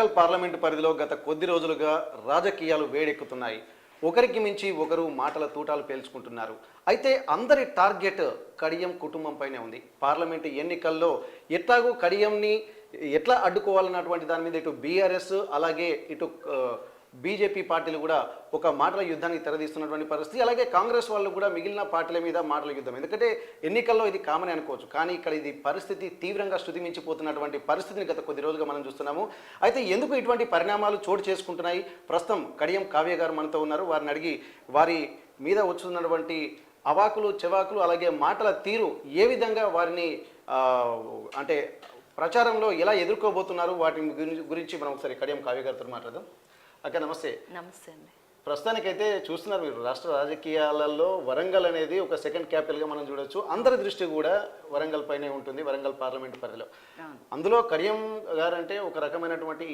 Warangal parliament పరిధిలో గత కొద్ది రోజులుగా రాజకీయాలు వేడెక్కుతున్నాయి. ఒకరికి మించి ఒకరు మాటల తూటాలు పేల్చుకుంటున్నారు. అయితే అందరి టార్గెట్ కడియం కుటుంబంపైనే ఉంది. పార్లమెంటు ఎన్నికల్లో ఎట్లాగూ కడియంని ఎట్లా అడ్డుకోవాలన్నటువంటి దాని మీద ఇటు బీఆర్ఎస్ అలాగే ఇటు బీజేపీ పార్టీలు కూడా ఒక మాటల యుద్ధానికి తెరదీస్తున్నటువంటి పరిస్థితి. అలాగే కాంగ్రెస్ వాళ్ళు కూడా మిగిలిన పార్టీల మీద మాటల యుద్ధం. ఎందుకంటే ఎన్నికల్లో ఇది కామన్ అనుకోవచ్చు, కానీ ఇక్కడ ఇది పరిస్థితి తీవ్రంగా శృతిమించిపోతున్నటువంటి పరిస్థితిని గత కొద్ది రోజులుగా మనం చూస్తున్నాము. అయితే ఎందుకు ఇటువంటి పరిణామాలు చోటు చేసుకుంటున్నాయి? ప్రస్తుతం కడియం కావ్య గారు మనతో ఉన్నారు. వారిని అడిగి వారి మీద వచ్చుతున్నటువంటి అవాకులు చెవాకులు అలాగే మాటల తీరు ఏ విధంగా వారిని అంటే ప్రచారంలో ఎలా ఎదుర్కోబోతున్నారు వాటి గురించి మనం ఒకసారి కడియం కావ్య గారితో మాట్లాడదాం. అక్క నమస్తే. నమస్తే అండి. ప్రస్తుతానికైతే చూస్తున్నారు మీరు రాష్ట్ర రాజకీయాలలో వరంగల్ అనేది ఒక సెకండ్ క్యాపిటల్గా మనం చూడొచ్చు. అందరి దృష్టి కూడా వరంగల్ పైనే ఉంటుంది, వరంగల్ పార్లమెంట్ పరిధిలో. అందులో కడియం గారు అంటే ఒక రకమైనటువంటి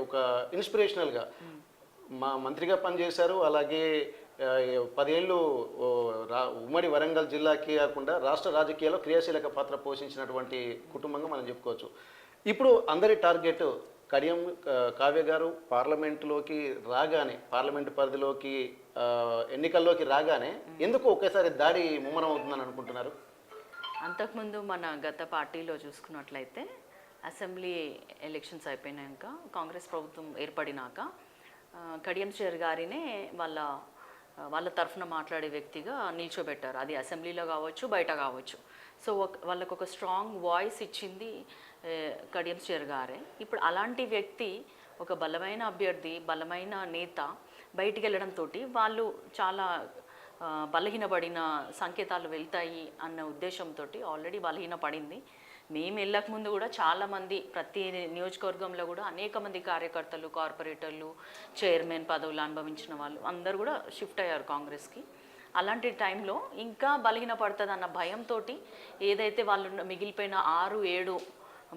ఒక ఇన్స్పిరేషనల్గా మా మంత్రిగా పనిచేశారు. అలాగే 10 ఏళ్ళు ఉమ్మడి వరంగల్ జిల్లాకి కాకుండా రాష్ట్ర రాజకీయాల్లో క్రియాశీలక పాత్ర పోషించినటువంటి కుటుంబంగా మనం చెప్పుకోవచ్చు. ఇప్పుడు అందరి టార్గెట్ కడియం కావ్య గారు పార్లమెంటులోకి రాగానే, పార్లమెంటు పరిధిలోకి ఎన్నికల్లోకి రాగానే ఎందుకు ఒకేసారి దాడి ముమ్మరం అవుతుందని అనుకుంటున్నారు? అంతకుముందు మన గత పార్టీలో చూసుకున్నట్లయితే అసెంబ్లీ ఎలక్షన్స్ అయిపోయినాక కాంగ్రెస్ ప్రభుత్వం ఏర్పడినాక కడియం శ్రీహరి గారినే వాళ్ళ తరఫున మాట్లాడే వ్యక్తిగా నిల్చోబెట్టారు. అది అసెంబ్లీలో కావచ్చు, బయట కావచ్చు. సో వాళ్ళకు ఒక స్ట్రాంగ్ వాయిస్ ఇచ్చింది కడియం శ్రీహరి గారే. ఇప్పుడు అలాంటి వ్యక్తి, ఒక బలమైన అభ్యర్థి, బలమైన నేత బయటికి వెళ్ళడంతో వాళ్ళు చాలా బలహీనపడిన సంకేతాలు వెళ్తాయి అన్న ఉద్దేశంతో ఆల్రెడీ బలహీనపడింది. మేము వెళ్ళకముందు కూడా చాలామంది, ప్రతి నియోజకవర్గంలో కూడా అనేక మంది కార్యకర్తలు, కార్పొరేటర్లు, చైర్మన్ పదవులు అనుభవించిన వాళ్ళు అందరూ కూడా షిఫ్ట్ అయ్యారు కాంగ్రెస్కి. అలాంటి టైంలో ఇంకా బలహీనపడుతుంది అన్న భయంతో ఏదైతే వాళ్ళు మిగిలిపోయిన 6-7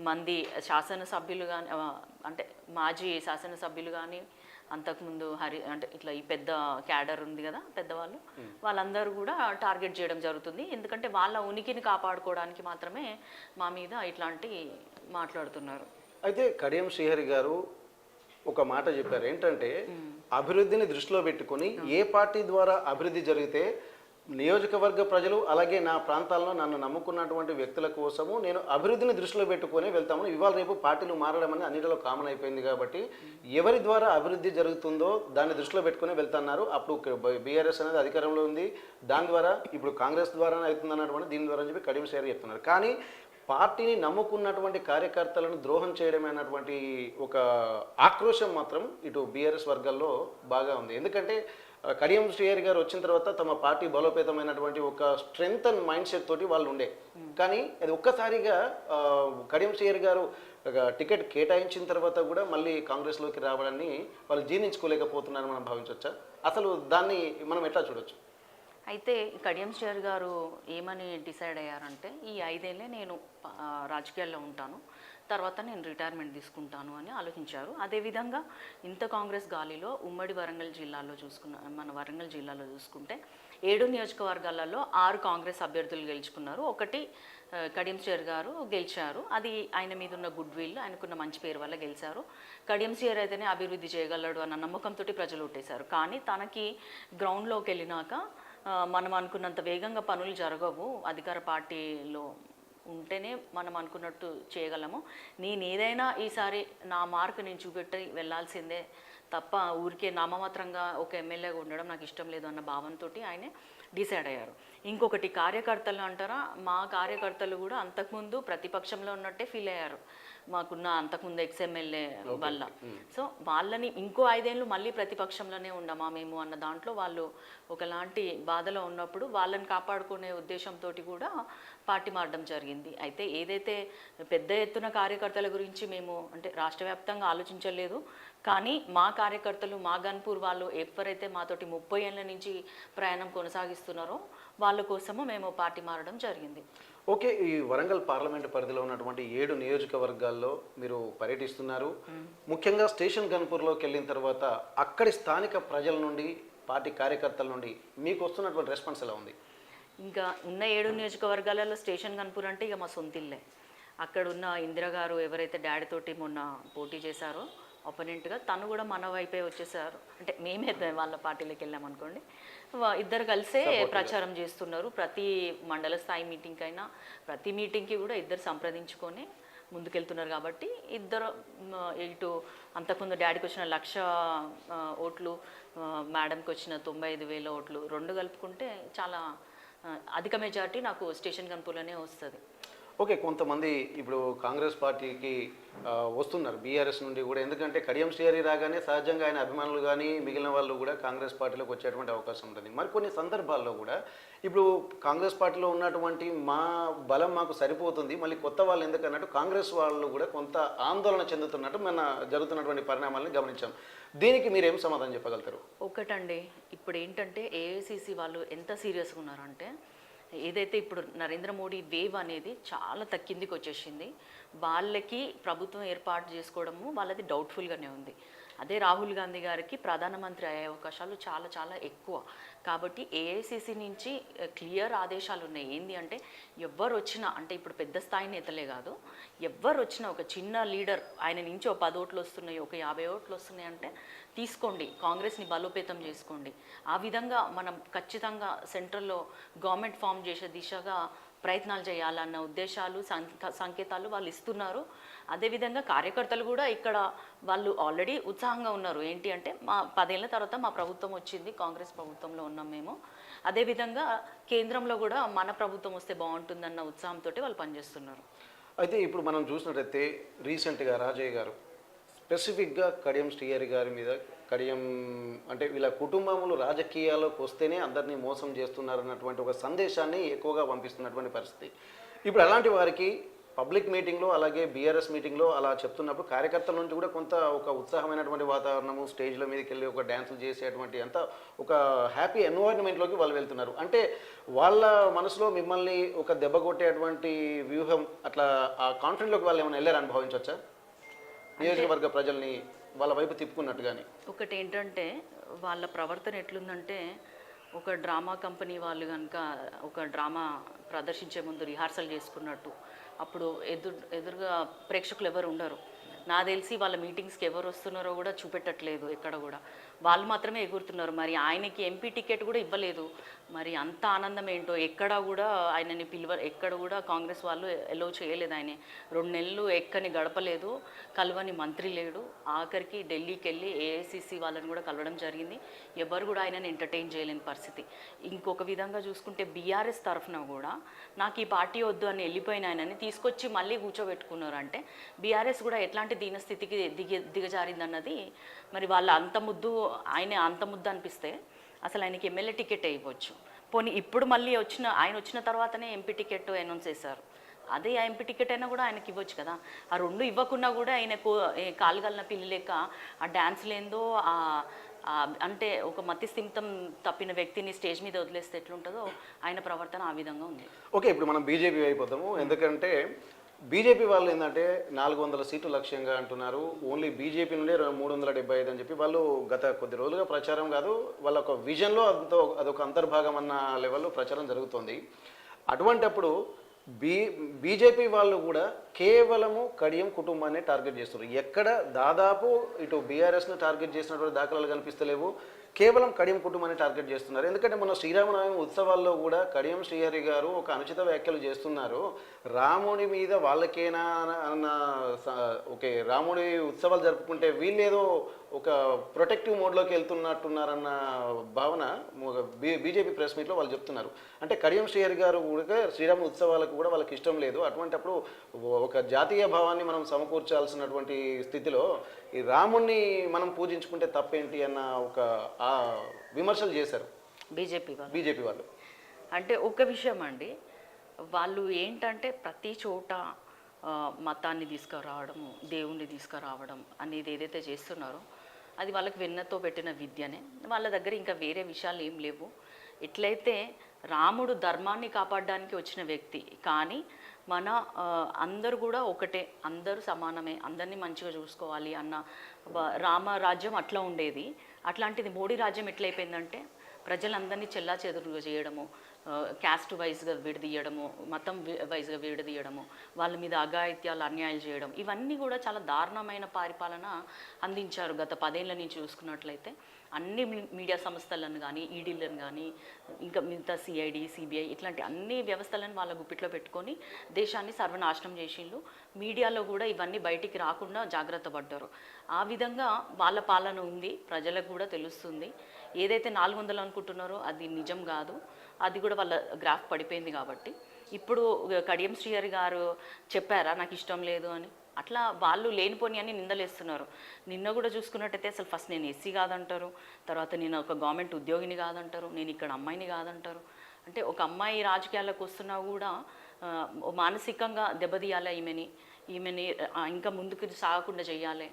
మంది శాసనసభ్యులు కానీ, అంటే మాజీ శాసనసభ్యులు కానీ, అంతకుముందు అంటే ఇట్లా ఈ పెద్ద క్యాడర్ ఉంది కదా పెద్దవాళ్ళు, వాళ్ళందరూ కూడా టార్గెట్ చేయడం జరుగుతుంది. ఎందుకంటే వాళ్ళ ఉనికిని కాపాడుకోవడానికి మాత్రమే మా మీద ఇట్లాంటి మాట్లాడుతున్నారు. అయితే కడియం శ్రీహరి గారు ఒక మాట చెప్పారు, ఏంటంటే అభివృద్ధిని దృష్టిలో పెట్టుకొని ఏ పార్టీ ద్వారా అభివృద్ధి జరిగితే నియోజకవర్గ ప్రజలు అలాగే నా ప్రాంతాల్లో నన్ను నమ్ముకున్నటువంటి వ్యక్తుల కోసము నేను అభివృద్ధిని దృష్టిలో పెట్టుకొని వెళ్తామని. ఇవాళ రేపు పార్టీలు మారడం అనేది అన్నిటిలో కామన్ అయిపోయింది కాబట్టి ఎవరి ద్వారా అభివృద్ధి జరుగుతుందో దాన్ని దృష్టిలో పెట్టుకుని వెళ్తున్నారు. అప్పుడు బీఆర్ఎస్ అనేది అధికారంలో ఉంది, దాని ద్వారా ఇప్పుడు కాంగ్రెస్ ద్వారా అవుతుంది అన్నటువంటి దీని ద్వారా చెప్పి కడియం శ్రీహరి చెప్తున్నారు. కానీ పార్టీని నమ్ముకున్నటువంటి కార్యకర్తలను ద్రోహం చేయడమైనటువంటి ఒక ఆక్రోశం మాత్రం ఇటు బీఆర్ఎస్ వర్గాల్లో బాగా ఉంది. ఎందుకంటే కడియం శ్రీహరి గారు వచ్చిన తర్వాత తమ పార్టీ బలోపేతమైనటువంటి ఒక స్ట్రెంగ్త్ అండ్ మైండ్ సెట్ తోటి వాళ్ళు ఉండే, కానీ అది ఒక్కసారిగా కడియం శ్రీహరి గారు టికెట్ కేటాయించిన తర్వాత కూడా మళ్ళీ కాంగ్రెస్లోకి రావడాన్ని వాళ్ళు జీర్ణించుకోలేకపోతున్నారని మనం భావించవచ్చా? అసలు దాన్ని మనం ఎట్లా చూడొచ్చు? అయితే కడియం శ్రీహరి గారు ఏమని డిసైడ్ అయ్యారంటే, ఈ 5 ఏళ్ళే నేను రాజకీయాల్లో ఉంటాను, తర్వాత నేను రిటైర్మెంట్ తీసుకుంటాను అని ఆలోచించారు. అదేవిధంగా ఇంత కాంగ్రెస్ గాలిలో ఉమ్మడి వరంగల్ జిల్లాలో మన వరంగల్ జిల్లాలో చూసుకుంటే 7 నియోజకవర్గాలలో 6 కాంగ్రెస్ అభ్యర్థులు గెలుచుకున్నారు. 1 కడియం శ్రీహరి గారు గెలిచారు. అది ఆయన మీద ఉన్న గుడ్ విల్, ఆయనకున్న మంచి పేరు వల్ల గెలిచారు. కడియం శ్రీహరి అయితేనే అభివృద్ధి చేయగలడు అన్న నమ్మకంతో ప్రజలు ఓటేశారు. కానీ తనకి గ్రౌండ్లోకి వెళ్ళినాక మనం అనుకున్నంత వేగంగా పనులు జరగవు, అధికార పార్టీలో ఉంటేనే మనం అనుకున్నట్టు చేయగలము, నేను ఏదైనా ఈసారి నా మార్క్ నేను చూపెట్టి వెళ్ళాల్సిందే తప్ప ఊరికే నామమాత్రంగా ఒక ఎమ్మెల్యేగా ఉండడం నాకు ఇష్టం లేదు అన్న భావంతో ఆయనే డిసైడ్ అయ్యారు. ఇంకొకటి, కార్యకర్తలు అంటారా, మా కార్యకర్తలు కూడా అంతకుముందు ప్రతిపక్షంలో ఉన్నట్టే ఫీల్ అయ్యారు మాకున్న అంతకుముందు ఎక్స్ఎమ్మెల్యే వల్ల. సో వాళ్ళని ఇంకో 5 ఏళ్ళు మళ్ళీ ప్రతిపక్షంలోనే ఉండమా మేము అన్న దాంట్లో వాళ్ళు ఒకలాంటి బాధలో ఉన్నప్పుడు వాళ్ళని కాపాడుకునే ఉద్దేశంతో కూడా పార్టీ మారడం జరిగింది. అయితే ఏదైతే పెద్ద ఎత్తున కార్యకర్తల గురించి మేము అంటే రాష్ట్ర వ్యాప్తంగా ఆలోచించలేదు, కానీ మా కార్యకర్తలు, మా గన్పూర్ వాళ్ళు ఎవరైతే మాతోటి 30 ఏళ్ళ నుంచి ప్రయాణం కొనసాగిస్తున్నారో వాళ్ళ కోసము మేము పార్టీ మారడం జరిగింది. ఓకే, ఈ వరంగల్ పార్లమెంటు పరిధిలో ఉన్నటువంటి 7 నియోజకవర్గాల్లో మీరు పర్యటిస్తున్నారు. ముఖ్యంగా స్టేషన్ గన్పూర్లోకి వెళ్ళిన తర్వాత అక్కడి స్థానిక ప్రజల నుండి, పార్టీ కార్యకర్తల నుండి మీకు వస్తున్నటువంటి రెస్పాన్స్ ఎలా ఉంది? ఇంకా ఉన్న 7 నియోజకవర్గాలలో స్టేషన్ గన్పూర్ అంటే ఇక మా సొంతిల్లే. అక్కడ ఉన్న ఇందిరా గారు ఎవరైతే డాడీ తోటి మొన్న పోటీ చేశారో ఆపోనెంట్గా, తను కూడా మన వైపే వచ్చేసారు. అంటే మేమే వాళ్ళ పార్టీలోకి వెళ్ళామనుకోండి, ఇద్దరు కలిసే ప్రచారం చేస్తున్నారు. ప్రతి మండల స్థాయి మీటింగ్ అయినా ప్రతి మీటింగ్కి కూడా ఇద్దరు సంప్రదించుకొని ముందుకెళ్తున్నారు. కాబట్టి ఇద్దరు ఇటు అంతకుముందు డాడీకి వచ్చిన 1,00,000 ఓట్లు, మేడంకి వచ్చిన 95,000 ఓట్లు రెండు కలుపుకుంటే చాలా అధిక మెజార్టీ నాకు స్టేషన్ గన్పూర్లోనే వస్తుంది. ఓకే, కొంతమంది ఇప్పుడు కాంగ్రెస్ పార్టీకి వస్తున్నారు బీఆర్ఎస్ నుండి కూడా. ఎందుకంటే కడియం శ్రీహరి రాగానే సహజంగా ఆయన అభిమానులు కానీ మిగిలిన వాళ్ళు కూడా కాంగ్రెస్ పార్టీలోకి వచ్చేటువంటి అవకాశం ఉంటుంది. మరి కొన్ని సందర్భాల్లో కూడా ఇప్పుడు కాంగ్రెస్ పార్టీలో ఉన్నటువంటి మా బలం మాకు సరిపోతుంది, మళ్ళీ కొత్త వాళ్ళు ఎందుకన్నట్టు కాంగ్రెస్ వాళ్ళు కూడా కొంత ఆందోళన చెందుతున్నట్టు మన జరుగుతున్నటువంటి పరిణామాలను గమనించాం. దీనికి మీరేం సమాధానం చెప్పగలుగుతారు? ఒకటండి, ఇప్పుడు ఏంటంటే ఏఐసిసి వాళ్ళు ఎంత సీరియస్గా ఉన్నారంటే, ఏదైతే ఇప్పుడు నరేంద్ర మోడీ వేవ్ అనేది చాలా తక్కిందికి వచ్చేసింది. వాళ్ళకి ప్రభుత్వం ఏర్పాటు చేసుకోవడము వాళ్ళది డౌట్ఫుల్గానే ఉంది. అదే రాహుల్ గాంధీ గారికి ప్రధానమంత్రి అయ్యే అవకాశాలు చాలా చాలా ఎక్కువ. కాబట్టి ఏఐసిసి నుంచి క్లియర్ ఆదేశాలు ఉన్నాయి. ఏంటి అంటే ఎవ్వరు వచ్చినా, అంటే ఇప్పుడు పెద్ద స్థాయి నేతలే కాదు, ఎవ్వరు వచ్చినా ఒక చిన్న లీడర్ ఆయన నుంచి ఒక 10 ఓట్లు వస్తున్నాయి, ఒక 50 ఓట్లు వస్తున్నాయి అంటే తీసుకోండి, కాంగ్రెస్ని బలోపేతం చేసుకోండి. ఆ విధంగా మనం ఖచ్చితంగా సెంట్రల్లో గవర్నమెంట్ ఫామ్ చేసే దిశగా ప్రయత్నాలు చేయాలన్న ఉద్దేశాలు సంకేతాలు వాళ్ళు ఇస్తున్నారు. అదేవిధంగా కార్యకర్తలు కూడా ఇక్కడ వాళ్ళు ఆల్రెడీ ఉత్సాహంగా ఉన్నారు. ఏంటి అంటే మా 10 ఏళ్ళ తర్వాత మా ప్రభుత్వం వచ్చింది, కాంగ్రెస్ ప్రభుత్వంలో ఉన్నాం మేము, అదేవిధంగా కేంద్రంలో కూడా మన ప్రభుత్వం వస్తే బాగుంటుందన్న ఉత్సాహంతో వాళ్ళు పనిచేస్తున్నారు. అయితే ఇప్పుడు మనం చూసినట్టయితే రీసెంట్గా రాజయ్య గారు స్పెసిఫిక్గా కడియం శ్రీహరి గారి మీద, కడియం అంటే వీళ్ళ కుటుంబములు రాజకీయాల్లోకి వస్తేనే అందరినీ మోసం చేస్తున్నారన్నటువంటి ఒక సందేశాన్ని ఎక్కువగా పంపిస్తున్నటువంటి పరిస్థితి. ఇప్పుడు అలాంటి వారికి పబ్లిక్ మీటింగ్లో అలాగే బీఆర్ఎస్ మీటింగ్లో అలా చెప్తున్నప్పుడు కార్యకర్తల నుంచి కూడా కొంత ఒక ఉత్సాహమైనటువంటి వాతావరణము, స్టేజ్ల మీదకి వెళ్ళి ఒక డ్యాన్సులు చేసేటువంటి అంత ఒక హ్యాపీ ఎన్వైర్న్మెంట్లోకి వాళ్ళు వెళ్తున్నారు. అంటే వాళ్ళ మనసులో మిమ్మల్ని ఒక దెబ్బ కొట్టేటువంటి వ్యూహం అట్లా ఆ కాన్ఫిడెంట్లోకి వాళ్ళు ఏమైనా వెళ్ళారు అనుభవించవచ్చా? నియోజకవర్గ ప్రజల్ని వాళ్ళ వైపు తిప్పుకున్నట్టుగాని. ఒకటి ఏంటంటే వాళ్ళ ప్రవర్తన ఎట్లుందంటే, ఒక డ్రామా కంపెనీ వాళ్ళు కనుక ఒక డ్రామా ప్రదర్శించే ముందు రిహార్సల్ చేసుకున్నట్టు, అప్పుడు ఎదురుగా ప్రేక్షకులు ఎవరు ఉండరు. నా తెలిసి వాళ్ళ మీటింగ్స్కి ఎవరు వస్తున్నారో కూడా చూపెట్టట్లేదు, ఎక్కడ కూడా వాళ్ళు మాత్రమే ఎగురుతున్నారు. మరి ఆయనకి ఎంపీ టికెట్ కూడా ఇవ్వలేదు. మరి అంత ఆనందం ఏంటో, ఎక్కడ కూడా ఆయనని ఎక్కడ కూడా కాంగ్రెస్ వాళ్ళు ఎలో చేయలేదు. ఆయన 2 నెలలు ఎక్కని గడపలేదు, కలవని మంత్రి లేడు. ఆఖరికి ఢిల్లీకి వెళ్ళి ఏఐసిసి వాళ్ళని కూడా కలవడం జరిగింది. ఎవరు కూడా ఆయనని ఎంటర్టైన్ చేయలేని పరిస్థితి. ఇంకొక విధంగా చూసుకుంటే బీఆర్ఎస్ తరఫున కూడా నాకు ఈ పార్టీ వద్దు అని వెళ్ళిపోయిన ఆయనని తీసుకొచ్చి మళ్ళీ కూర్చోబెట్టుకున్నారు. అంటే బీఆర్ఎస్ కూడా ఎట్లాంటి దీనస్థితికి దిగజారిందన్నది. మరి వాళ్ళ ఆయన అంత ముద్దు అనిపిస్తే అసలు ఆయనకి ఎమ్మెల్యే టికెట్ ఇవ్వచ్చు. పోనీ ఇప్పుడు మళ్ళీ ఆయన వచ్చిన తర్వాతనే ఎంపీ టికెట్ అనౌన్స్ చేశారు. అదే ఆ ఎంపీ టికెట్ అయినా కూడా ఆయనకి ఇవ్వచ్చు కదా. ఆ 2 ఇవ్వకున్నా కూడా ఆయన కాలుగలిన పిల్లి లెక్క ఆ డ్యాన్స్లేందో, అంటే ఒక మతిస్థిమితం తప్పిన వ్యక్తిని స్టేజ్ మీద వదిలేస్తే ఎట్లుంటుందో ఆయన ప్రవర్తన ఆ విధంగా ఉంది. ఓకే, ఇప్పుడు మనం బీజేపీ అయిపోతాము. ఎందుకంటే బీజేపీ వాళ్ళు ఏంటంటే 400 సీట్లు లక్ష్యంగా అంటున్నారు. ఓన్లీ బీజేపీ నుండే 375 అని చెప్పి వాళ్ళు గత కొద్ది రోజులుగా ప్రచారం కాదు, వాళ్ళ ఒక విజన్లో అదొక అంతర్భాగం అన్న లెవెల్లో ప్రచారం జరుగుతుంది. అటువంటప్పుడు బీజేపీ వాళ్ళు కూడా కేవలము కడియం కుటుంబాన్ని టార్గెట్ చేస్తున్నారు. ఎక్కడ దాదాపు ఇటు బీఆర్ఎస్ను టార్గెట్ చేసినటువంటి దాఖలాలు కనిపిస్తలేవు, కేవలం కడియం కుటుంబాన్ని టార్గెట్ చేస్తున్నారు. ఎందుకంటే మన శ్రీరామనవమి ఉత్సవాల్లో కూడా కడియం శ్రీహరి గారు ఒక అనుచిత వ్యాఖ్యలు చేస్తున్నారు. రాముడి మీద వాళ్ళకేనా అన్న, ఓకే రాముడి ఉత్సవాలు జరుపుకుంటే వీళ్ళేదో ఒక ప్రొటెక్టివ్ మోడ్లోకి వెళ్తున్నట్టున్నారన్న భావన బీజేపీ ప్రెస్ మీట్లో వాళ్ళు చెప్తున్నారు. అంటే కడియం శ్రీహరి గారు కూడా శ్రీరామ ఉత్సవాలకు కూడా వాళ్ళకి ఇష్టం లేదు. అటువంటిప్పుడు ఒక జాతీయ భావాన్ని మనం సమకూర్చాల్సినటువంటి స్థితిలో ఈ రాముణ్ణి మనం పూజించుకుంటే తప్పేంటి అన్న ఒక విమర్శలు చేశారు బీజేపీ వాళ్ళు. అంటే ఒక విషయం అండి, వాళ్ళు ఏంటంటే ప్రతి చోట మతాన్ని తీసుకురావడము, దేవుణ్ణి తీసుకురావడం అనేది ఏదైతే చేస్తున్నారో అది వాళ్ళకి వెన్నతో పెట్టిన విద్యనే. వాళ్ళ దగ్గర ఇంకా వేరే విషయాలు ఏం లేవు. ఎట్లయితే రాముడు ధర్మాన్ని కాపాడడానికి వచ్చిన వ్యక్తి, కానీ మన అందరూ కూడా ఒకటే, అందరూ సమానమే, అందరినీ మంచిగా చూసుకోవాలి అన్న రామరాజ్యం అట్లా ఉండేది. అట్లాంటిది మోడీ రాజ్యం ఎట్లయిపోయిందంటే ప్రజలందరినీ చెల్లాచెదురుగా చేయడము, క్యాస్ట్ వైజ్గా విడదీయడము, మతం వైజ్గా విడదీయడము, వాళ్ళ మీద అఘాయిత్యాలు అన్యాయాలు చేయడం, ఇవన్నీ కూడా చాలా దారుణమైన పరిపాలన అందించారు గత 10 ఏళ్ళ నుంచి చూసుకున్నట్లయితే. అన్ని మీడియా సంస్థలను కానీ, ఈడీలను కానీ, ఇంకా మిగతా సిఐడి, సిబిఐ ఇట్లాంటి అన్ని వ్యవస్థలను వాళ్ళ గుప్పిట్లో పెట్టుకొని దేశాన్ని సర్వనాశనం చేసిండ్రు. మీడియాలో కూడా ఇవన్నీ బయటికి రాకుండా జాగ్రత్త పడ్డారు. ఆ విధంగా వాళ్ళ పాలన ఉంది, ప్రజలకు కూడా తెలుస్తుంది. ఏదైతే 400 అనుకుంటున్నారో అది నిజం కాదు, అది కూడా వాళ్ళ గ్రాఫ్ పడిపోయింది. కాబట్టి ఇప్పుడు కడియం శ్రీహరి గారు చెప్పారా నాకు ఇష్టం లేదు అని, అట్లా వాళ్ళు లేనిపోని అని నిందలేస్తున్నారు. నిన్న కూడా చూసుకున్నట్టయితే అసలు ఫస్ట్ నేను ఎస్సీ కాదంటారు, తర్వాత నేను ఒక గవర్నమెంట్ ఉద్యోగిని కాదంటారు, నేను ఇక్కడ అమ్మాయిని కాదంటారు. అంటే ఒక అమ్మాయి రాజకీయాలకు వస్తున్నా కూడా మానసికంగా దెబ్బతీయాలి ఈమెని ఇంకా ముందుకు సాగకుండా చేయాలి,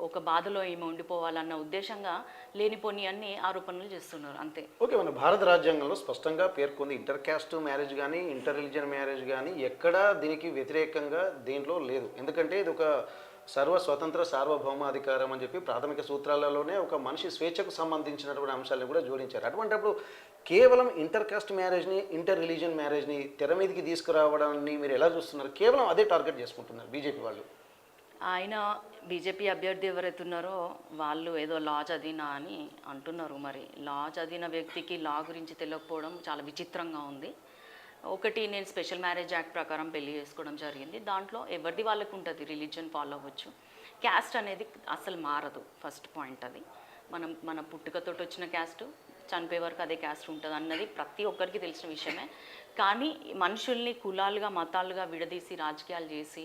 ఒక బాధలో ఈమె ఉండిపోవాలన్న ఉద్దేశంగా లేనిపోని అన్ని ఆరోపణలు చేస్తున్నారు అంతే. ఓకే, మన భారత రాజ్యాంగంలో స్పష్టంగా పేర్కొంది ఇంటర్ క్యాస్ట్ మ్యారేజ్ కానీ ఇంటర్ రిలీజియన్ మ్యారేజ్ కానీ ఎక్కడా దీనికి వ్యతిరేకంగా దీంట్లో లేదు. ఎందుకంటే ఇది ఒక స్వతంత్ర సార్వభౌమాధికారం అని చెప్పి ప్రాథమిక సూత్రాలలోనే ఒక మనిషి స్వేచ్ఛకు సంబంధించినటువంటి అంశాలను కూడా జోడించారు. అటువంటిప్పుడు కేవలం ఇంటర్ కాస్ట్ మ్యారేజ్ని, ఇంటర్ రిలీజియన్ మ్యారేజ్ని తెర మీదకి తీసుకురావడాన్ని మీరు ఎలా చూస్తున్నారు? కేవలం అదే టార్గెట్ చేసుకుంటున్నారు బీజేపీ వాళ్ళు. ఆయన బీజేపీ అభ్యర్థి ఎవరైతే ఉన్నారో వాళ్ళు ఏదో లా చదివినా అని అంటున్నారు. మరి లా చదివిన వ్యక్తికి లా గురించి తెలియకపోవడం చాలా విచిత్రంగా ఉంది. ఒకటి, నేను స్పెషల్ మ్యారేజ్ యాక్ట్ ప్రకారం పెళ్లి చేసుకోవడం జరిగింది. దాంట్లో ఎవరిది వాళ్ళకు ఉంటుంది, రిలీజియన్ ఫాలో అవ్వచ్చు. క్యాస్ట్ అనేది అసలు మారదు, ఫస్ట్ పాయింట్ అది. మన పుట్టుకతోటి వచ్చిన క్యాస్ట్ చనిపోయే వరకు అదే క్యాస్ట్ ఉంటుంది అన్నది ప్రతి ఒక్కరికి తెలిసిన విషయమే. కానీ మనుషుల్ని కులాలుగా, మతాలుగా విడదీసి రాజకీయాలు చేసి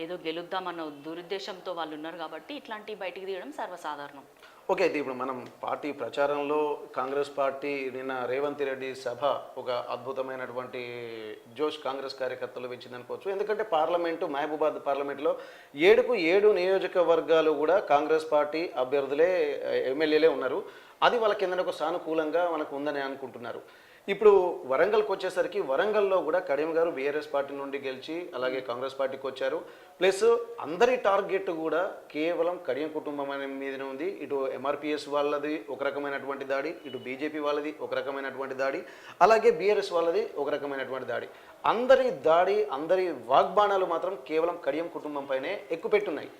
ఏదో గెలుద్దామన్న దురుద్దేశంతో వాళ్ళు ఉన్నారు. కాబట్టి ఇట్లాంటివి బయటికి తీయడం సర్వసాధారణం. ఓకే, అయితే ఇప్పుడు మనం పార్టీ ప్రచారంలో కాంగ్రెస్ పార్టీ నిన్న రేవంత్ రెడ్డి సభ ఒక అద్భుతమైనటువంటి జోష్ కాంగ్రెస్ కార్యకర్తలు పెంచిందనుకోవచ్చు. ఎందుకంటే పార్లమెంటు, మహబూబాద్ పార్లమెంటులో 7కు 7 నియోజకవర్గాలు కూడా కాంగ్రెస్ పార్టీ అభ్యర్థులే, ఎమ్మెల్యేలే ఉన్నారు. అది వాళ్ళ కింద ఒక సానుకూలంగా మనకు ఉందని అనుకుంటున్నారు. ఇప్పుడు వరంగల్కి వచ్చేసరికి వరంగల్లో కూడా కడియం గారు బీఆర్ఎస్ పార్టీ నుండి గెలిచి అలాగే కాంగ్రెస్ పార్టీకి వచ్చారు. ప్లస్ అందరి టార్గెట్ కూడా కేవలం కడియం కుటుంబం మీదనే ఉంది. ఇటు ఎంఆర్పిఎస్ వాళ్ళది ఒక రకమైనటువంటి దాడి, ఇటు బీజేపీ వాళ్ళది ఒక రకమైనటువంటి దాడి, అలాగే బీఆర్ఎస్ వాళ్ళది ఒక రకమైనటువంటి దాడి. అందరి వాగ్బాణాలు మాత్రం కేవలం కడియం కుటుంబం పైనే ఎక్కుపెట్టున్నాయి.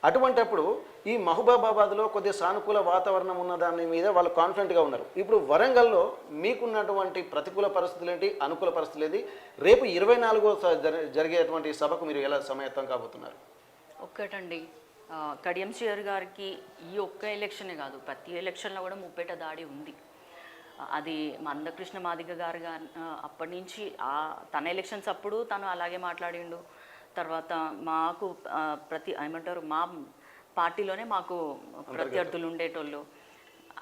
అటువంటప్పుడు ఈ మహబూబాబాద్లో కొద్దిగా సానుకూల వాతావరణం ఉన్న దాని మీద వాళ్ళు కాన్ఫిడెంట్గా ఉన్నారు. ఇప్పుడు వరంగల్లో మీకున్నటువంటి ప్రతికూల పరిస్థితులు ఏంటి, అనుకూల పరిస్థితులు ఏంటి? రేపు 24వ జరిగేటువంటి సభకు మీరు ఎలా సమాయత్తం కాబోతున్నారు? ఒక్కటండి, కడియం శ్రీహరి గారికి ఈ ఒక్క ఎలక్షనే కాదు, ప్రతి ఎలక్షన్లో కూడా ముప్పేట దాడి ఉంది. అది మందకృష్ణ మాదిగ గారు అప్పటి నుంచి తన ఎలక్షన్స్ అప్పుడు తను అలాగే మాట్లాడిండు. తర్వాత మాకు మా పార్టీలోనే మాకు ప్రత్యర్థులు ఉండేటోళ్ళు.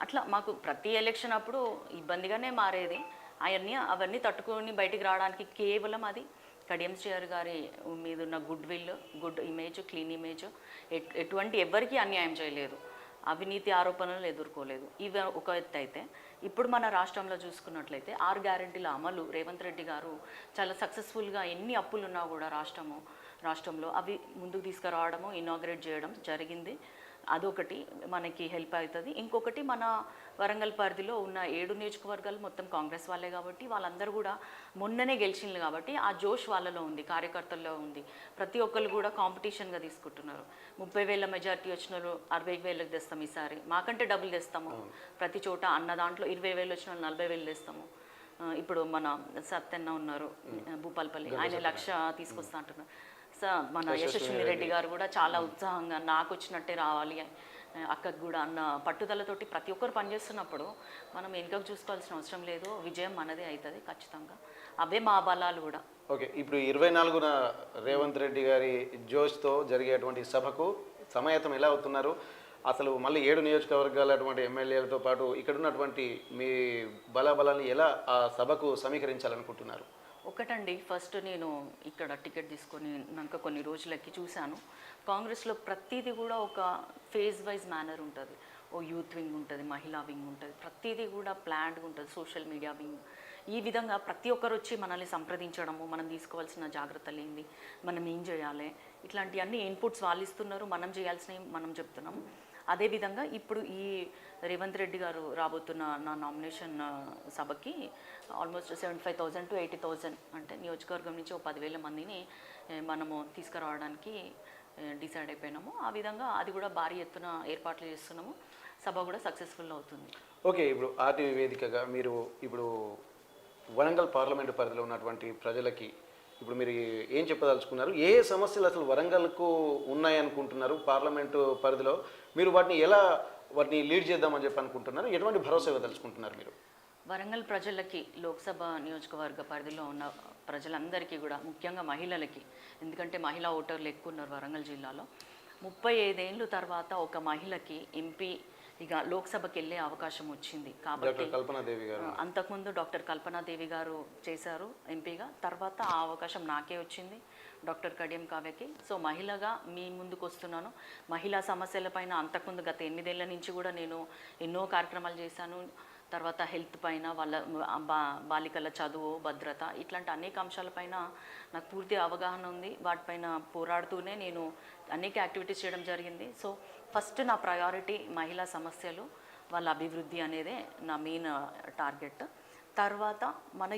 అట్లా మాకు ప్రతి ఎలక్షన్ అప్పుడు ఇబ్బందిగానే మారేది. అవన్నీ తట్టుకొని బయటికి రావడానికి కేవలం అది కడియం శ్రీహరి గారి మీద ఉన్న గుడ్ ఇమేజ్, క్లీన్ ఇమేజ్, ఎటువంటి ఎవరికి అన్యాయం చేయలేదు, అవినీతి ఆరోపణలు ఎదుర్కోలేదు. ఇవి ఒక ఎత్తు అయితే, ఇప్పుడు మన రాష్ట్రంలో చూసుకున్నట్లయితే 6 గ్యారెంటీల అమలు రేవంత్ రెడ్డి గారు చాలా సక్సెస్ఫుల్గా, ఎన్ని అప్పులు ఉన్నా కూడా రాష్ట్రంలో అవి ముందుకు తీసుకురావడము, ఇనాగ్రేట్ చేయడం జరిగింది. అదొకటి మనకి హెల్ప్ అవుతుంది. ఇంకొకటి, మన వరంగల్ పరిధిలో ఉన్న 7 నియోజకవర్గాలు మొత్తం కాంగ్రెస్ వాళ్ళే కాబట్టి వాళ్ళందరూ కూడా మొన్ననే గెలిచింది కాబట్టి ఆ జోష్ వాళ్ళలో ఉంది, కార్యకర్తల్లో ఉంది. ప్రతి ఒక్కరు కూడా కాంపిటీషన్గా తీసుకుంటున్నారు. 30,000 మెజార్టీ వచ్చిన 60,000కి తెస్తాం ఈసారి, మాకంటే డబ్బులు తెస్తాము. ప్రతి చోట అన్న దాంట్లో 20,000 వచ్చిన 40,000 తెస్తాము. ఇప్పుడు మన సత్యన్న ఉన్నారు భూపాలపల్లి, ఆయన 1,00,000 తీసుకొస్తా అంటున్నారు. మన యశస్విని రెడ్డి గారు కూడా చాలా ఉత్సాహంగా నాకు వచ్చినట్టే రావాలి, అక్కకు కూడా అన్న పట్టుదలతోటి ప్రతి ఒక్కరు పనిచేస్తున్నప్పుడు మనం వెనుకకు చూసుకోవాల్సిన అవసరం లేదు, విజయం మనదే అవుతుంది ఖచ్చితంగా. అవే మా బలాలు కూడా. ఓకే, ఇప్పుడు 24న రేవంత్ రెడ్డి గారి జోష్తో జరిగేటువంటి సభకు సమాయత్తం ఎలా అవుతున్నారు? అసలు మళ్ళీ 7 నియోజకవర్గాల అటువంటి ఎమ్మెల్యేలతో పాటు ఇక్కడ ఉన్నటువంటి మీ బలాబలాన్ని ఎలా ఆ సభకు సమీకరించాలనుకుంటున్నారు? ఒకటండి, ఫస్ట్ నేను ఇక్కడ టికెట్ తీసుకొని నాక కొన్ని రోజులకి చూశాను, కాంగ్రెస్లో ప్రతిదీ కూడా ఒక ఫేజ్ వైజ్ మేనర్ ఉంటుంది. ఓ యూత్ వింగ్ ఉంటుంది, మహిళా వింగ్ ఉంటుంది, ప్రతిదీ కూడా ప్లాన్డ్గా ఉంటుంది, సోషల్ మీడియా వింగ్. ఈ విధంగా ప్రతి ఒక్కరు వచ్చి మనల్ని సంప్రదించడము, మనం తీసుకోవాల్సిన జాగ్రత్తలు ఏంది, మనం ఏం చేయాలి, ఇట్లాంటి అన్ని ఇన్పుట్స్ వాళ్ళు ఇస్తున్నారు, మనం చేయాల్సినవి మనం చెప్తున్నాము. అదేవిధంగా ఇప్పుడు ఈ రేవంత్ రెడ్డి గారు రాబోతున్న నా నామినేషన్ సభకి ఆల్మోస్ట్ 75,000 to 80,000 అంటే నియోజకవర్గం నుంచి ఒక 10,000 మందిని మనము తీసుకురావడానికి డిసైడ్ అయిపోయినాము. ఆ విధంగా అది కూడా భారీ ఎత్తున ఏర్పాట్లు చేస్తున్నాము. సభ కూడా సక్సెస్ఫుల్ అవుతుంది. ఓకే, ఇప్పుడు ఆర్టీవీ వేదికగా మీరు ఇప్పుడు వరంగల్ పార్లమెంటు పరిధిలో ఉన్నటువంటి ప్రజలకి ఇప్పుడు మీరు ఏం చెప్పదలుచుకున్నారు? ఏ సమస్యలు అసలు వరంగల్కు ఉన్నాయనుకుంటున్నారు? పార్లమెంటు పరిధిలో మీరు వాటిని లీడ్ చేద్దామని చెప్పి అనుకుంటున్నారు? ఎటువంటి భరోసా ఇవ్వదలుచుకుంటున్నారు మీరు? వరంగల్ ప్రజలకి, లోక్సభ నియోజకవర్గ పరిధిలో ఉన్న ప్రజలందరికీ కూడా, ముఖ్యంగా మహిళలకి, ఎందుకంటే మహిళా ఓటర్లు ఎక్కువ ఉన్నారు వరంగల్ జిల్లాలో. 35 ఏళ్ళు తర్వాత ఒక మహిళకి ఎంపీ ఇక లోక్సభకి వెళ్ళే అవకాశం వచ్చింది కాబట్టి అంతకుముందు డాక్టర్ కల్పనాదేవి గారు చేశారు ఎంపీగా, తర్వాత ఆ అవకాశం నాకే వచ్చింది, డాక్టర్ కడియం కావ్యకి. సో మహిళగా మీ ముందుకు వస్తున్నాను. మహిళా సమస్యలపైన అంతకుముందు గత 8 ఏళ్ల నుంచి కూడా నేను ఎన్నో కార్యక్రమాలు చేశాను. తర్వాత హెల్త్ పైన, వాళ్ళ బాలికల చదువు, భద్రత, ఇట్లాంటి అనేక అంశాలపైన నాకు పూర్తి అవగాహన ఉంది. వాటిపైన పోరాడుతూనే నేను అనేక యాక్టివిటీస్ చేయడం జరిగింది. సో ఫస్ట్ నా ప్రయారిటీ మహిళా సమస్యలు, వాళ్ళ అభివృద్ధి అనేదే నా మెయిన్ టార్గెట్. తర్వాత మన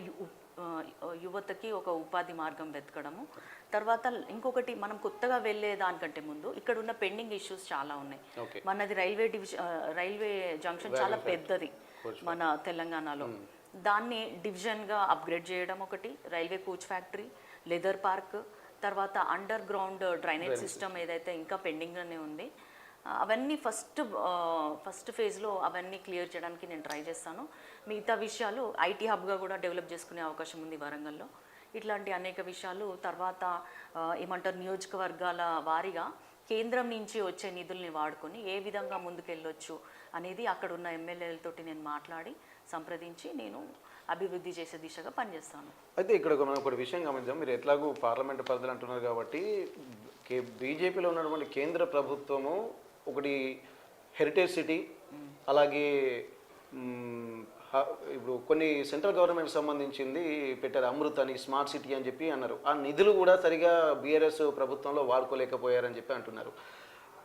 యువతకి ఒక ఉపాధి మార్గం వెతకడము. తర్వాత ఇంకొకటి, మనం కొత్తగా వెళ్ళే దానికంటే ముందు ఇక్కడ ఉన్న పెండింగ్ ఇష్యూస్ చాలా ఉన్నాయి. మనది రైల్వే జంక్షన్ చాలా పెద్దది మన తెలంగాణలో. దాన్ని డివిజన్గా అప్గ్రేడ్ చేయడం ఒకటి, railway coach factory, leather park, తర్వాత అండర్ గ్రౌండ్ డ్రైనేజ్ సిస్టమ్ ఏదైతే ఇంకా పెండింగ్లోనే ఉంది, అవన్నీ ఫస్ట్ ఫేజ్లో అవన్నీ క్లియర్ చేయడానికి నేను ట్రై చేస్తాను. మిగతా విషయాలు ఐటీ హబ్గా కూడా డెవలప్ చేసుకునే అవకాశం ఉంది వరంగల్లో. ఇట్లాంటి అనేక విషయాలు తర్వాత నియోజకవర్గాల వారీగా కేంద్రం నుంచి వచ్చే నిధుల్ని వాడుకొని ఏ విధంగా ముందుకెళ్ళొచ్చు అనేది అక్కడ ఉన్న ఎమ్మెల్యేలతోటి నేను మాట్లాడి సంప్రదించి నేను అభివృద్ధి చేసే దిశగా పనిచేస్తాను. అయితే ఇక్కడ మనం ఒక విషయం గమనిద్దాం. మీరు ఎట్లాగూ పార్లమెంటు పరిధిలో అంటున్నారు కాబట్టి బీజేపీలో ఉన్నటువంటి కేంద్ర ప్రభుత్వము ఒకటి హెరిటేజ్ సిటీ, అలాగే ఇప్పుడు కొన్ని సెంట్రల్ గవర్నమెంట్ సంబంధించింది పెట్టారు, అమృత్ అని, స్మార్ట్ సిటీ అని చెప్పి అన్నారు. ఆ నిధులు కూడా సరిగా బీఆర్ఎస్ ప్రభుత్వంలో వాడుకోలేకపోయారని చెప్పి అంటున్నారు.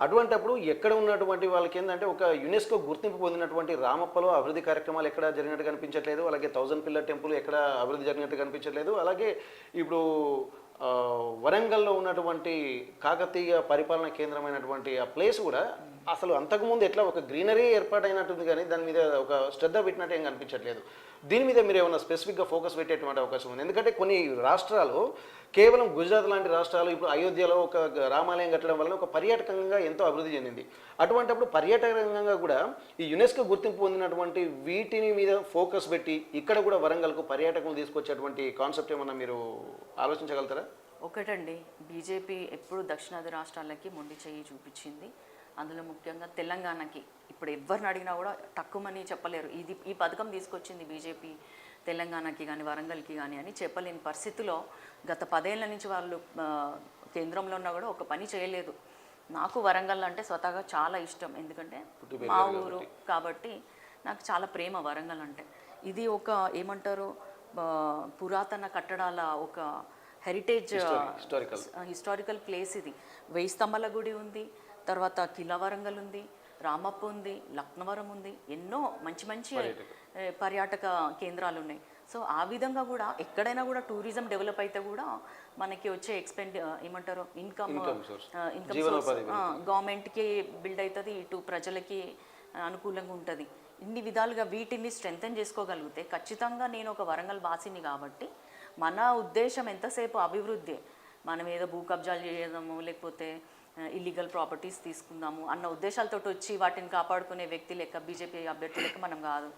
అటువంటప్పుడు ఎక్కడ ఉన్నటువంటి వాళ్ళకి ఏంటంటే ఒక యునెస్కో గుర్తింపు పొందినటువంటి రామప్పలో అభివృద్ధి కార్యక్రమాలు ఎక్కడ జరిగినట్టు కనిపించట్లేదు, అలాగే 1000 పిల్లర్ టెంపుల్ ఎక్కడ అభివృద్ధి జరిగినట్టు కనిపించట్లేదు. అలాగే ఇప్పుడు వరంగల్లో ఉన్నటువంటి కాకతీయ పరిపాలన కేంద్రమైనటువంటి ఆ ప్లేస్ కూడా అసలు అంతకుముందు ఎట్లా ఒక గ్రీనరీ ఏర్పాటైనట్టుంది, కానీ దాని మీద ఒక శ్రద్ధ పెట్టినట్టు ఏం కనిపించట్లేదు. దీని మీద మీరు ఏమైనా స్పెసిఫిక్గా ఫోకస్ పెట్టేటువంటి అవకాశం ఉంది? ఎందుకంటే కొన్ని రాష్ట్రాలు, కేవలం గుజరాత్ లాంటి రాష్ట్రాలు ఇప్పుడు అయోధ్యలో ఒక రామాలయం కట్టడం వలన ఒక పర్యాటకంగా ఎంతో అభివృద్ధి చెందింది. అటువంటిప్పుడు పర్యాటకంగా కూడా ఈ యునెస్కో గుర్తింపు పొందినటువంటి వీటిని మీద ఫోకస్ పెట్టి ఇక్కడ కూడా వరంగల్కు పర్యాటకం తీసుకొచ్చేటువంటి కాన్సెప్ట్ ఏమన్నా మీరు ఆలోచించగలుగుతారా? ఒకటండి, బీజేపీ ఎప్పుడు దక్షిణాది రాష్ట్రాలకి మొండి చెయ్యి చూపించింది. అందులో ముఖ్యంగా తెలంగాణకి ఇప్పుడు ఎవరిని అడిగినా కూడా తక్కువని చెప్పలేరు. ఈ పథకం తీసుకొచ్చింది బీజేపీ తెలంగాణకి కానీ వరంగల్కి కానీ అని చెప్పలేని పరిస్థితిలో గత 10 ఏళ్ల నుంచి వాళ్ళు కేంద్రంలో ఉన్నా కూడా ఒక పని చేయలేదు. నాకు వరంగల్ అంటే స్వతహాగా చాలా ఇష్టం, ఎందుకంటే మా ఊరు కాబట్టి నాకు చాలా ప్రేమ వరంగల్ అంటే. ఇది ఒక పురాతన కట్టడాల ఒక హెరిటేజ్ హిస్టారికల్ ప్లేస్. ఇది 1000 స్తంభాల గుడి ఉంది, తర్వాత కిలా వరంగల్ ఉంది, రామప్ప ఉంది, లక్నవరం ఉంది, ఎన్నో మంచి పర్యాటక కేంద్రాలు ఉన్నాయి. సో ఆ విధంగా కూడా ఎక్కడైనా కూడా టూరిజం డెవలప్ అయితే కూడా మనకి వచ్చే ఇన్కమ్ గవర్నమెంట్కి బిల్డ్ అవుతుంది, ఇటు ప్రజలకి అనుకూలంగా ఉంటుంది. ఇన్ని విధాలుగా వీటిని స్ట్రెంథెన్ చేసుకోగలిగితే ఖచ్చితంగా నేను ఒక వరంగల్ వాసిని కాబట్టి మన ఉద్దేశం ఎంతసేపు అభివృద్ధి, మనం ఏదో భూ కబ్జాలు చేయడము లేకపోతే ఇల్లీగల్ ప్రాపర్టీస్ తీసుకుందాము అన్న ఉద్దేశాలతో వచ్చి వాటిని కాపాడుకునే వ్యక్తి లెక్క, బీజేపీ అభ్యర్థి లెక్క మనం కాదు.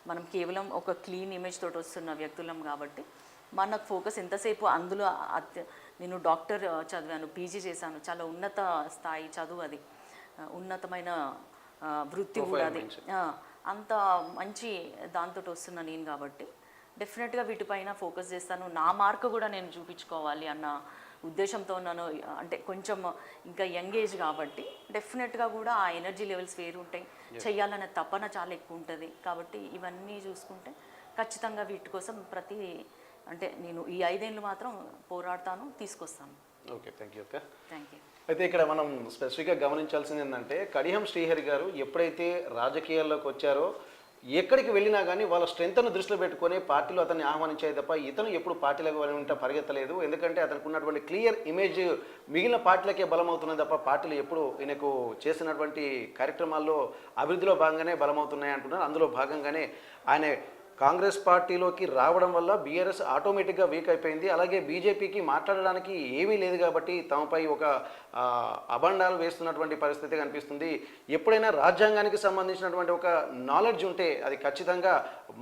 మనం కేవలం ఒక క్లీన్ ఇమేజ్ తోటి వస్తున్న వ్యక్తులం కాబట్టి మనకు ఫోకస్ ఎంతసేపు అందులో. నేను డాక్టర్ చదివాను, పీజీ చేశాను, చాలా ఉన్నత స్థాయి చదువు, అది ఉన్నతమైన వృత్తి కూడా, అది అంత మంచి దాంతో వస్తున్నా నేను కాబట్టి డెఫినెట్గా వీటిపైన ఫోకస్ చేస్తాను. నా మార్క్ కూడా నేను చూపించుకోవాలి అన్న ఉద్దేశంతో ఉన్నాను. అంటే కొంచెం ఇంకా యంగ్ ఏజ్ కాబట్టి డెఫినెట్గా కూడా ఆ ఎనర్జీ లెవెల్స్ వేరు ఉంటాయి, చెయ్యాలనే తపన చాలా ఎక్కువ ఉంటుంది. కాబట్టి ఇవన్నీ చూసుకుంటే ఖచ్చితంగా వీటి కోసం ప్రతి అంటే నేను ఈ 5 ఏళ్ళు మాత్రం పోరాడతాను, తీసుకొస్తాను. ఓకే, థ్యాంక్ యూ అక్క. Thank you. అయితే ఇక్కడ మనం స్పెసిఫిక్గా గమనించాల్సింది ఏంటంటే కడియం శ్రీహరి గారు ఎప్పుడైతే రాజకీయాల్లోకి వచ్చారో ఎక్కడికి వెళ్ళినా కానీ వాళ్ళ స్ట్రెంత్ను దృష్టిలో పెట్టుకొని పార్టీలో అతన్ని ఆహ్వానించాయి తప్ప ఇతను ఎప్పుడు పార్టీలకు వెంట పరిగెత్తలేదు. ఎందుకంటే అతనికి ఉన్నటువంటి క్లియర్ ఇమేజ్ మిగిలిన పార్టీలకే బలమవుతున్నది తప్ప పార్టీలు ఎప్పుడు ఈయనకు చేసినటువంటి కార్యక్రమాల్లో అభివృద్ధిలో భాగంగానే బలమవుతున్నాయి అంటున్నారు. అందులో భాగంగానే ఆయన కాంగ్రెస్ పార్టీలోకి రావడం వల్ల బీఆర్ఎస్ ఆటోమేటిక్గా వీక్ అయిపోయింది. అలాగే బీజేపీకి మాట్లాడడానికి ఏమీ లేదు కాబట్టి తమపై ఒక అబండాలు వేస్తున్నటువంటి పరిస్థితి కనిపిస్తుంది. ఎప్పుడైనా రాజ్యాంగానికి సంబంధించినటువంటి ఒక నాలెడ్జ్ ఉంటే అది ఖచ్చితంగా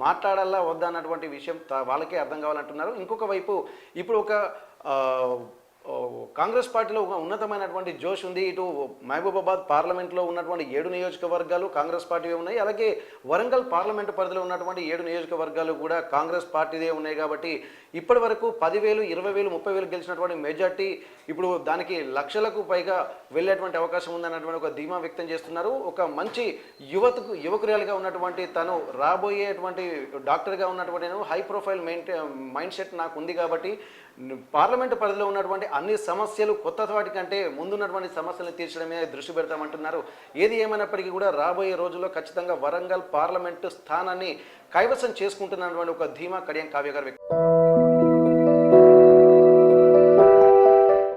మాట్లాడాలా వద్దా అన్నటువంటి విషయం వాళ్ళకే అర్థం కావాలంటున్నారు. ఇంకొక వైపు ఇప్పుడు ఒక కాంగ్రెస్ పార్టీలో ఒక ఉన్నతమైనటువంటి జోష్ ఉంది. ఇటు మహబూబాబాద్ పార్లమెంట్లో ఉన్నటువంటి 7 నియోజకవర్గాలు కాంగ్రెస్ పార్టీవే ఉన్నాయి. అలాగే వరంగల్ పార్లమెంటు పరిధిలో ఉన్నటువంటి 7 నియోజకవర్గాలు కూడా కాంగ్రెస్ పార్టీదే ఉన్నాయి. కాబట్టి ఇప్పటి వరకు 10,000, 20,000, 30,000 గెలిచినటువంటి మెజార్టీ ఇప్పుడు దానికి లక్షలకు పైగా వెళ్ళేటువంటి అవకాశం ఉందన్నటువంటి ఒక ధీమా వ్యక్తం చేస్తున్నారు. ఒక మంచి యువకురాలిగా ఉన్నటువంటి తను రాబోయేటువంటి డాక్టర్గా ఉన్నటువంటి హై ప్రొఫైల్ మైండ్ సెట్ నాకు ఉంది. కాబట్టి పార్లమెంటు పరిధిలో ఉన్నటువంటి అన్ని సమస్యలు కొత్త వాటి కంటే ముందున్నటువంటి సమస్యలను తీర్చడమే దృష్టి పెడతామంటున్నారు. ఏది ఏమైనప్పటికీ కూడా రాబోయే రోజుల్లో ఖచ్చితంగా వరంగల్ పార్లమెంటు స్థానాన్ని కైవసం చేసుకుంటున్నటువంటి ఒక ధీమా కడియం కావ్య గారు